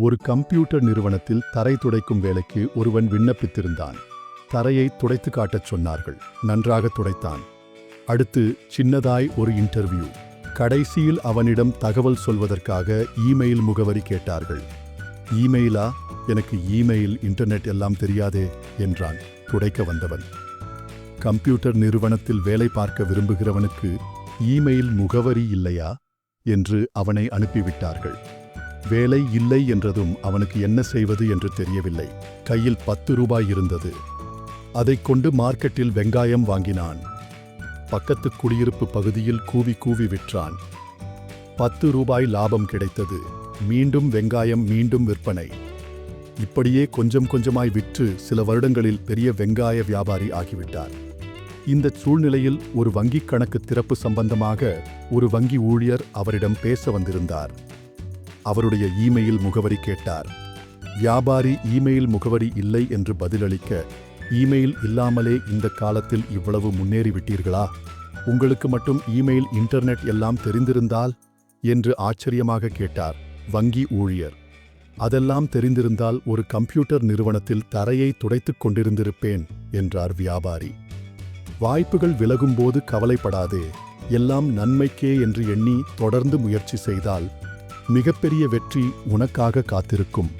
ஒரு கம்ப்யூட்டர் நிறுவனத்தில் தரை துடைக்கும் வேலைக்கு ஒருவன் விண்ணப்பித்திருந்தான். தரையை துடைத்து காட்டச் சொன்னார்கள். நன்றாக துடைத்தான். அடுத்து சின்னதாய் ஒரு இன்டர்வியூ. கடைசியில் அவனிடம் தகவல் சொல்வதற்காக இமெயில் முகவரி கேட்டார்கள். இமெயிலா? எனக்கு இமெயில், இன்டர்நெட் எல்லாம் தெரியாதே என்றான் துடைக்க வந்தவன். கம்ப்யூட்டர் நிறுவனத்தில் வேலை பார்க்க விரும்புகிறவனுக்கு இமெயில் முகவரி இல்லையா என்று அவனை அனுப்பிவிட்டார்கள். வேலை இல்லை என்றதும் அவனுக்கு என்ன செய்வது என்று தெரியவில்லை. கையில் 10 ரூபாய் இருந்தது. அதைக் கொண்டு மார்க்கெட்டில் வெங்காயம் வாங்கினான். பக்கத்து குடியிருப்பு பகுதியில் கூவி கூவி விற்றான். 10 ரூபாய் லாபம் கிடைத்தது. மீண்டும் வெங்காயம், மீண்டும் விற்பனை. இப்படியே கொஞ்சம் கொஞ்சமாய் விற்று சில வருடங்களில் பெரிய வெங்காய வியாபாரி ஆகிவிட்டார். இந்த சூழ்நிலையில் ஒரு வங்கிக் கணக்கு திறப்பு சம்பந்தமாக ஒரு வங்கி ஊழியர் அவரிடம் பேச வந்திருந்தார். அவருடைய இமெயில் முகவரி கேட்டார். வியாபாரி இமெயில் முகவரி இல்லை என்று பதிலளிக்க, இமெயில் இல்லாமலே இந்த காலத்தில் இவ்வளவு முன்னேறிவிட்டீர்களா? உங்களுக்கு மட்டும் இமெயில், இன்டர்நெட் எல்லாம் தெரிந்திருந்தால் என்று ஆச்சரியமாக கேட்டார் வங்கி ஊழியர். அதெல்லாம் தெரிந்திருந்தால் ஒரு கம்ப்யூட்டர் நிறுவனத்தில் தரையை துடைத்துக் கொண்டிருந்திருப்பேன் என்றார் வியாபாரி. வாய்ப்புகள் விலகும்போது கவலைப்படாதே, எல்லாம் நன்மைக்கே என்று எண்ணி தொடர்ந்து முயற்சி செய்தால் மிகப்பெரிய வெற்றி உனக்காக காத்திருக்கும்.